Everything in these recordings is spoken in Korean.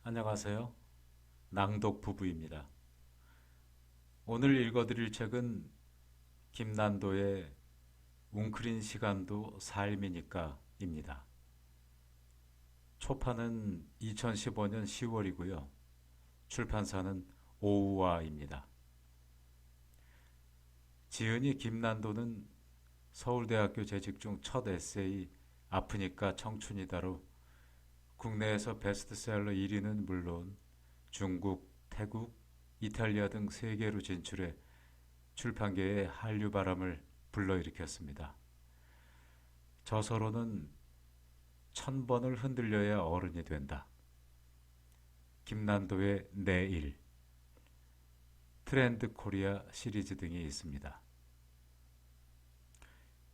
안녕하세요. 낭독 부부입니다. 오늘 읽어드릴 책은 김난도의 웅크린 시간도 삶이니까입니다. 초판은 2015년 10월이고요. 출판사는 오우와입니다. 지은이 김난도는 서울대학교 재직 중 첫 에세이 아프니까 청춘이다로 국내에서 베스트셀러 1위는 물론 중국, 태국, 이탈리아 등 세계로 진출해 출판계에 한류 바람을 불러일으켰습니다. 저서로는 1000번을 흔들려야 어른이 된다. 김난도의 내일, 트렌드 코리아 시리즈 등이 있습니다.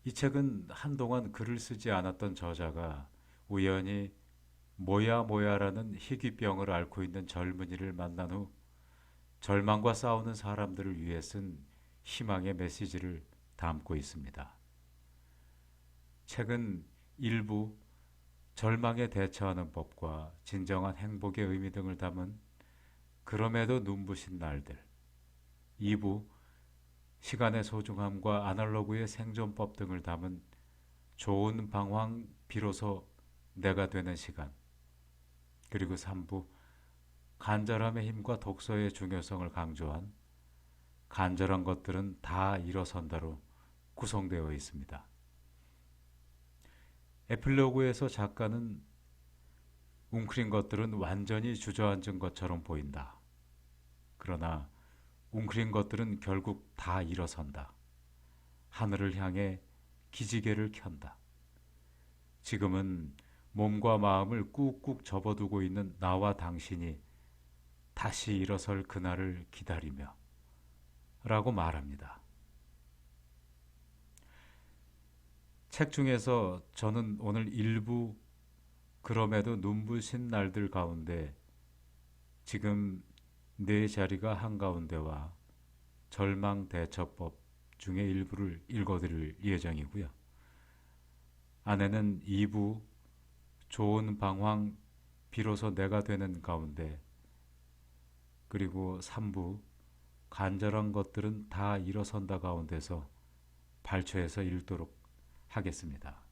이 책은 한동안 글을 쓰지 않았던 저자가 우연히 모야모야라는 희귀병을 앓고 있는 젊은이를 만난 후 절망과 싸우는 사람들을 위해 쓴 희망의 메시지를 담고 있습니다. 책은 일부 절망에 대처하는 법과 진정한 행복의 의미 등을 담은 그럼에도 눈부신 날들, 2부 시간의 소중함과 아날로그의 생존법 등을 담은 좋은 방황 비로소 내가 되는 시간, 그리고 3부 간절함의 힘과 독서의 중요성을 강조한 간절한 것들은 다 일어선다로 구성되어 있습니다. 에필로그에서 작가는 웅크린 것들은 완전히 주저앉은 것처럼 보인다. 그러나 웅크린 것들은 결국 다 일어선다. 하늘을 향해 기지개를 켠다. 지금은 몸과 마음을 꾹꾹 접어두고 있는 나와 당신이 다시 일어설 그날을 기다리며 라고 말합니다. 책 중에서 저는 오늘 일부 그럼에도 눈부신 날들 가운데 지금 내 자리가 한가운데와 절망 대처법 중에 일부를 읽어드릴 예정이고요. 아내는 2부 좋은 방황 비로소 내가 되는 가운데, 그리고 3부 간절한 것들은 다 일어선다 가운데서 발췌해서 읽도록 하겠습니다.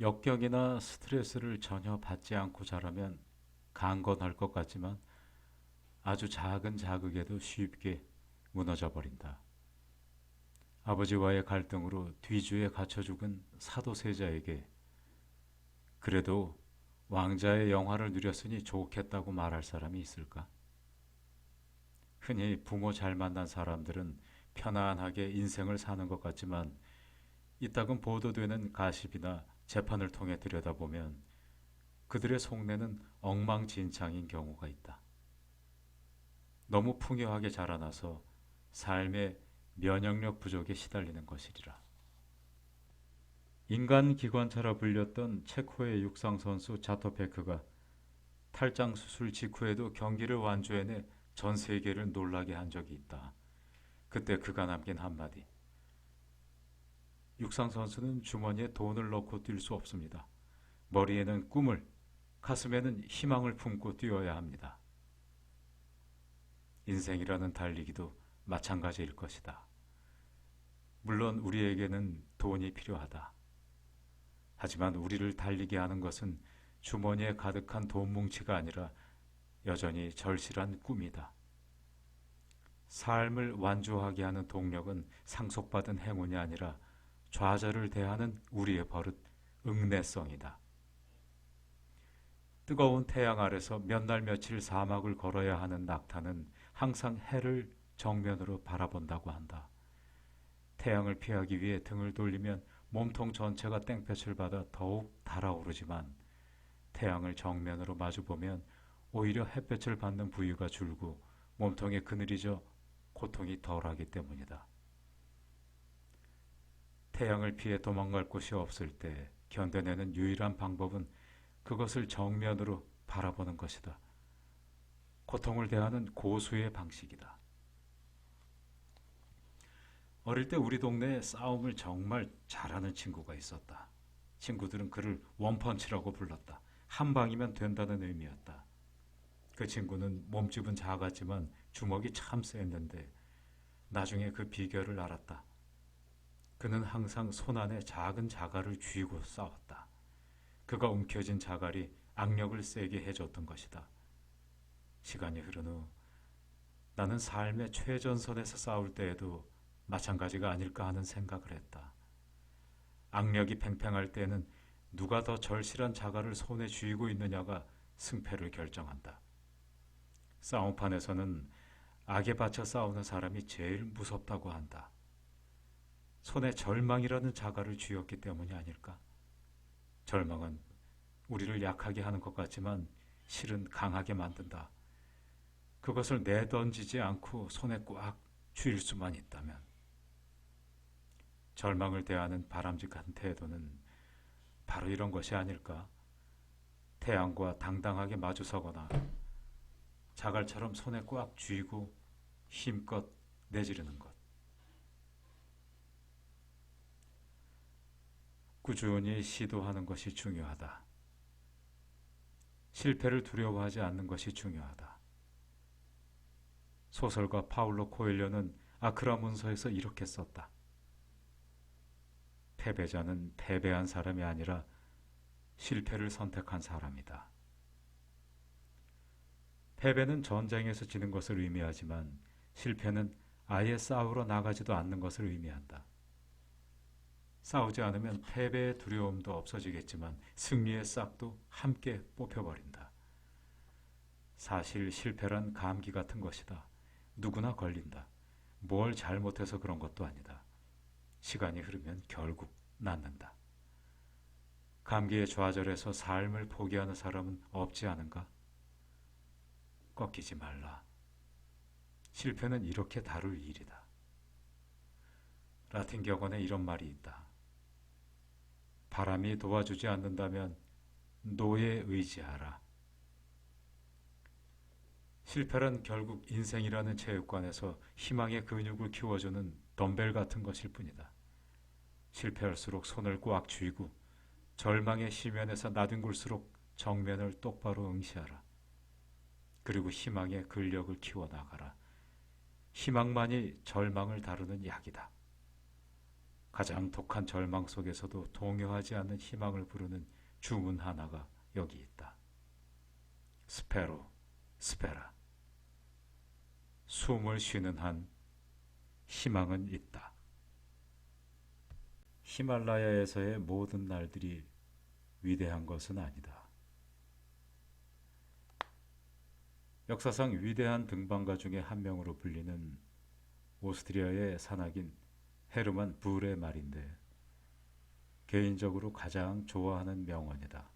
역경이나 스트레스를 전혀 받지 않고 자라면 강건할 것 같지만 아주 작은 자극에도 쉽게 무너져 버린다. 아버지와의 갈등으로 뒤주에 갇혀 죽은 사도세자에게 그래도 왕자의 영화를 누렸으니 좋겠다고 말할 사람이 있을까? 흔히 부모 잘 만난 사람들은 편안하게 인생을 사는 것 같지만 이따금 보도되는 가십이나 재판을 통해 들여다보면 그들의 속내는 엉망진창인 경우가 있다. 너무 풍요하게 자라나서 삶의 면역력 부족에 시달리는 것이리라. 인간 기관차라 불렸던 체코의 육상 선수 자토페크가 탈장 수술 직후에도 경기를 완주해내 전 세계를 놀라게 한 적이 있다. 그때 그가 남긴 한마디. 육상 선수는 주머니에 돈을 넣고 뛸 수 없습니다. 머리에는 꿈을, 가슴에는 희망을 품고 뛰어야 합니다. 인생이라는 달리기도 마찬가지일 것이다. 물론 우리에게는 돈이 필요하다. 하지만 우리를 달리게 하는 것은 주머니에 가득한 돈 뭉치가 아니라 여전히 절실한 꿈이다. 삶을 완주하게 하는 동력은 상속받은 행운이 아니라 좌절을 대하는 우리의 버릇, 응내성이다. 뜨거운 태양 아래서 몇 날 며칠 사막을 걸어야 하는 낙타는 항상 해를 정면으로 바라본다고 한다. 태양을 피하기 위해 등을 돌리면 몸통 전체가 땡볕을 받아 더욱 달아오르지만 태양을 정면으로 마주보면 오히려 햇볕을 받는 부위가 줄고 몸통에 그늘이 져 고통이 덜하기 때문이다. 태양을 피해 도망갈 곳이 없을 때 견뎌내는 유일한 방법은 그것을 정면으로 바라보는 것이다. 고통을 대하는 고수의 방식이다. 어릴 때 우리 동네에 싸움을 정말 잘하는 친구가 있었다. 친구들은 그를 원펀치라고 불렀다. 한 방이면 된다는 의미였다. 그 친구는 몸집은 작았지만 주먹이 참 셌는데 나중에 그 비결을 알았다. 그는 항상 손 안에 작은 자갈을 쥐고 싸웠다. 그가 움켜쥔 자갈이 악력을 세게 해줬던 것이다. 시간이 흐른 후 나는 삶의 최전선에서 싸울 때에도 마찬가지가 아닐까 하는 생각을 했다. 악력이 팽팽할 때는 누가 더 절실한 자갈을 손에 쥐고 있느냐가 승패를 결정한다. 싸움판에서는 악에 받쳐 싸우는 사람이 제일 무섭다고 한다. 손에 절망이라는 자갈을 쥐었기 때문이 아닐까? 절망은 우리를 약하게 하는 것 같지만 실은 강하게 만든다. 그것을 내던지지 않고 손에 꽉 쥐일 수만 있다면. 절망을 대하는 바람직한 태도는 바로 이런 것이 아닐까? 태양과 당당하게 마주서거나 자갈처럼 손에 꽉 쥐고 힘껏 내지르는 것. 꾸준히 시도하는 것이 중요하다. 실패를 두려워하지 않는 것이 중요하다. 소설가 파울로 코엘료는 아크라 문서에서 이렇게 썼다. 패배자는 패배한 사람이 아니라 실패를 선택한 사람이다. 패배는 전쟁에서 지는 것을 의미하지만 실패는 아예 싸우러 나가지도 않는 것을 의미한다. 싸우지 않으면 패배의 두려움도 없어지겠지만 승리의 싹도 함께 뽑혀버린다. 사실 실패란 감기 같은 것이다. 누구나 걸린다. 뭘 잘못해서 그런 것도 아니다. 시간이 흐르면 결국 낫는다. 감기에 좌절해서 삶을 포기하는 사람은 없지 않은가? 꺾이지 말라. 실패는 이렇게 다룰 일이다. 라틴 격언에 이런 말이 있다. 바람이 도와주지 않는다면 노에 의지하라. 실패란 결국 인생이라는 체육관에서 희망의 근육을 키워주는 덤벨 같은 것일 뿐이다. 실패할수록 손을 꽉 쥐고 절망의 심연에서 나뒹굴수록 정면을 똑바로 응시하라. 그리고 희망의 근력을 키워나가라. 희망만이 절망을 다루는 약이다. 가장 독한 절망 속에서도 동요하지 않는 희망을 부르는 주문 하나가 여기 있다. 스페로, 스페라. 숨을 쉬는 한 희망은 있다. 히말라야에서의 모든 날들이 위대한 것은 아니다. 역사상 위대한 등반가 중에 한 명으로 불리는 오스트리아의 산악인 헤르만 불의 말인데 개인적으로 가장 좋아하는 명언이다.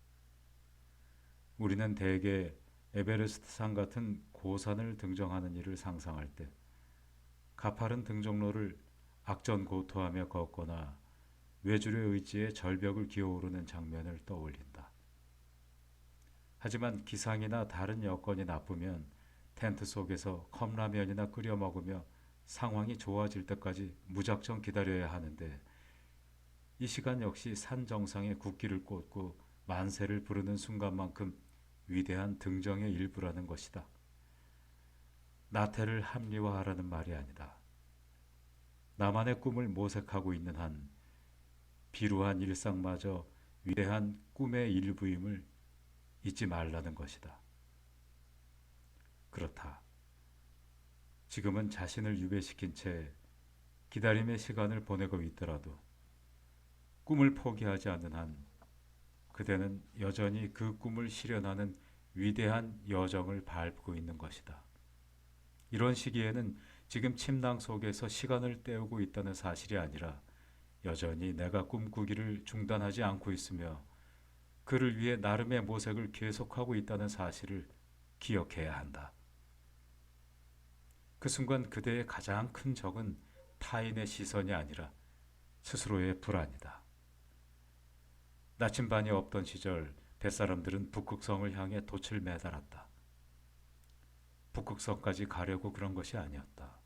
우리는 대개 에베레스트산 같은 고산을 등정하는 일을 상상할 때 가파른 등정로를 악전고토하며 걷거나 외줄의 의지에 절벽을 기어오르는 장면을 떠올린다. 하지만 기상이나 다른 여건이 나쁘면 텐트 속에서 컵라면이나 끓여 먹으며 상황이 좋아질 때까지 무작정 기다려야 하는데 이 시간 역시 산 정상에 국기를 꽂고 만세를 부르는 순간만큼 위대한 등정의 일부라는 것이다. 나태를 합리화하라는 말이 아니다. 나만의 꿈을 모색하고 있는 한 비루한 일상마저 위대한 꿈의 일부임을 잊지 말라는 것이다. 그렇다. 지금은 자신을 유배시킨 채 기다림의 시간을 보내고 있더라도 꿈을 포기하지 않는 한 그대는 여전히 그 꿈을 실현하는 위대한 여정을 밟고 있는 것이다. 이런 시기에는 지금 침낭 속에서 시간을 때우고 있다는 사실이 아니라 여전히 내가 꿈꾸기를 중단하지 않고 있으며 그를 위해 나름의 모색을 계속하고 있다는 사실을 기억해야 한다. 그 순간 그대의 가장 큰 적은 타인의 시선이 아니라 스스로의 불안이다. 나침반이 없던 시절 뱃사람들은 북극성을 향해 돛을 매달았다. 북극성까지 가려고 그런 것이 아니었다.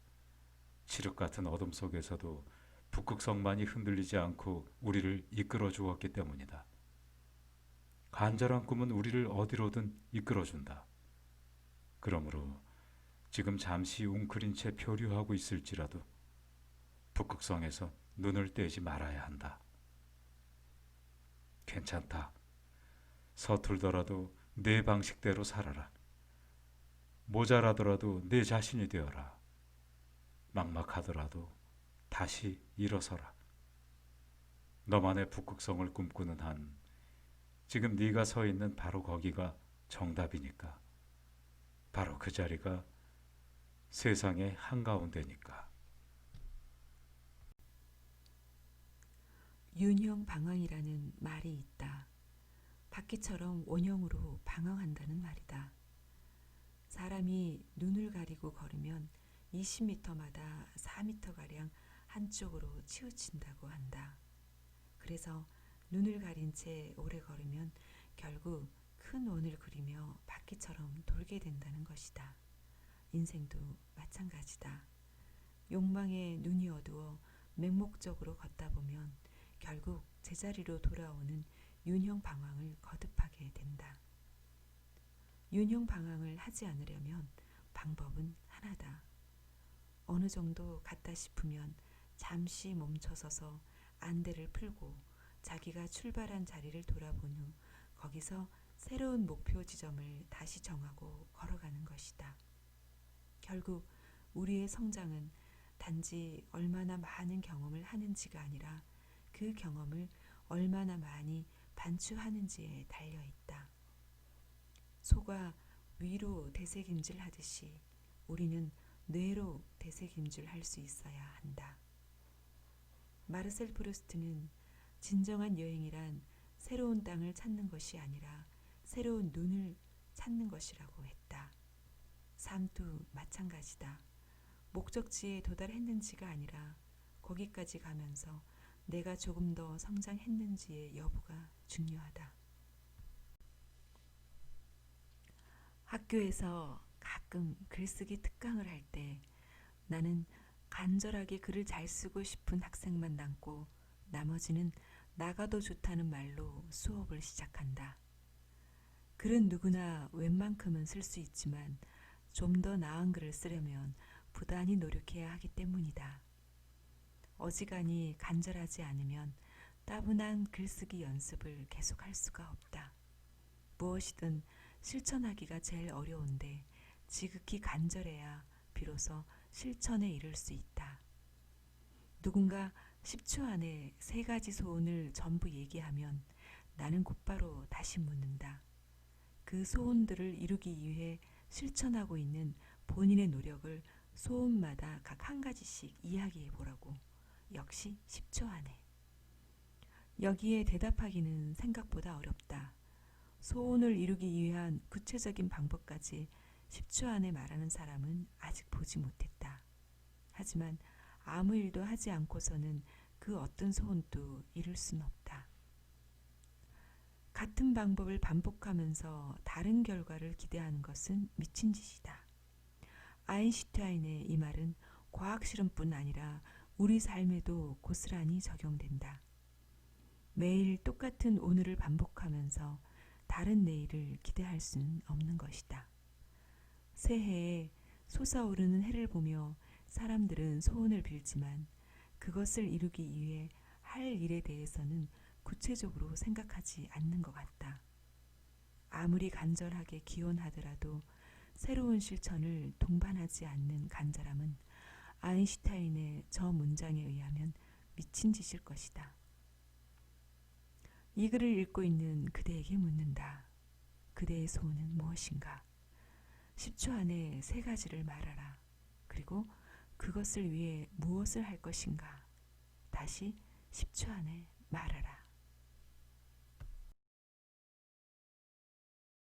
칠흑 같은 어둠 속에서도 북극성만이 흔들리지 않고 우리를 이끌어 주었기 때문이다. 간절한 꿈은 우리를 어디로든 이끌어준다. 그러므로 지금 잠시 웅크린 채 표류하고 있을지라도 북극성에서 눈을 떼지 말아야 한다. 괜찮다. 서툴더라도 내 방식대로 살아라. 모자라더라도 내 자신이 되어라. 막막하더라도 다시 일어서라. 너만의 북극성을 꿈꾸는 한 지금 네가 서 있는 바로 거기가 정답이니까. 바로 그 자리가 세상의 한가운데니까. 윤형 방황이라는 말이 있다. 바퀴처럼 원형으로 방황한다는 말이다. 사람이 눈을 가리고 걸으면 20m마다 4m가량 한쪽으로 치우친다고 한다. 그래서 눈을 가린 채 오래 걸으면 결국 큰 원을 그리며 바퀴처럼 돌게 된다는 것이다. 인생도 마찬가지다. 욕망에 눈이 어두워 맹목적으로 걷다 보면 결국 제자리로 돌아오는 윤형 방황을 거듭하게 된다. 윤형 방황을 하지 않으려면 방법은 하나다. 어느 정도 갔다 싶으면 잠시 멈춰서서 안대를 풀고 자기가 출발한 자리를 돌아본 후 거기서 새로운 목표 지점을 다시 정하고 걸어가는 것이다. 결국 우리의 성장은 단지 얼마나 많은 경험을 하는지가 아니라 그 경험을 얼마나 많이 반추하는지에 달려 있다. 소가 위로 되새김질 하듯이 우리는 뇌로 되새김질 할 수 있어야 한다. 마르셀 프루스트는 진정한 여행이란 새로운 땅을 찾는 것이 아니라 새로운 눈을 찾는 것이라고 했다. 삶도 마찬가지다. 목적지에 도달했는지가 아니라 거기까지 가면서 내가 조금 더 성장했는지의 여부가 중요하다. 학교에서 가끔 글쓰기 특강을 할 때 나는 간절하게 글을 잘 쓰고 싶은 학생만 남고 나머지는 나가도 좋다는 말로 수업을 시작한다. 글은 누구나 웬만큼은 쓸 수 있지만 좀 더 나은 글을 쓰려면 부단히 노력해야 하기 때문이다. 어지간히 간절하지 않으면 따분한 글쓰기 연습을 계속할 수가 없다. 무엇이든 실천하기가 제일 어려운데 지극히 간절해야 비로소 실천에 이를 수 있다. 누군가 10초 안에 3가지 소원을 전부 얘기하면 나는 곧바로 다시 묻는다. 그 소원들을 이루기 위해 실천하고 있는 본인의 노력을 소원마다 각 1가지씩 이야기해 보라고. 역시 10초 안에. 여기에 대답하기는 생각보다 어렵다. 소원을 이루기 위한 구체적인 방법까지 10초 안에 말하는 사람은 아직 보지 못했다. 하지만 아무 일도 하지 않고서는 그 어떤 소원도 이룰 수는 없다. 같은 방법을 반복하면서 다른 결과를 기대하는 것은 미친 짓이다. 아인슈타인의 이 말은 과학 실험뿐 아니라 우리 삶에도 고스란히 적용된다. 매일 똑같은 오늘을 반복하면서 다른 내일을 기대할 수는 없는 것이다. 새해에 솟아오르는 해를 보며 사람들은 소원을 빌지만 그것을 이루기 위해 할 일에 대해서는 구체적으로 생각하지 않는 것 같다. 아무리 간절하게 기원하더라도 새로운 실천을 동반하지 않는 간절함은 아인슈타인의 저 문장에 의하면 미친 짓일 것이다. 이 글을 읽고 있는 그대에게 묻는다. 그대의 소원은 무엇인가? 10초 안에 3가지를 말하라. 그리고 그것을 위해 무엇을 할 것인가? 다시 10초 안에 말하라.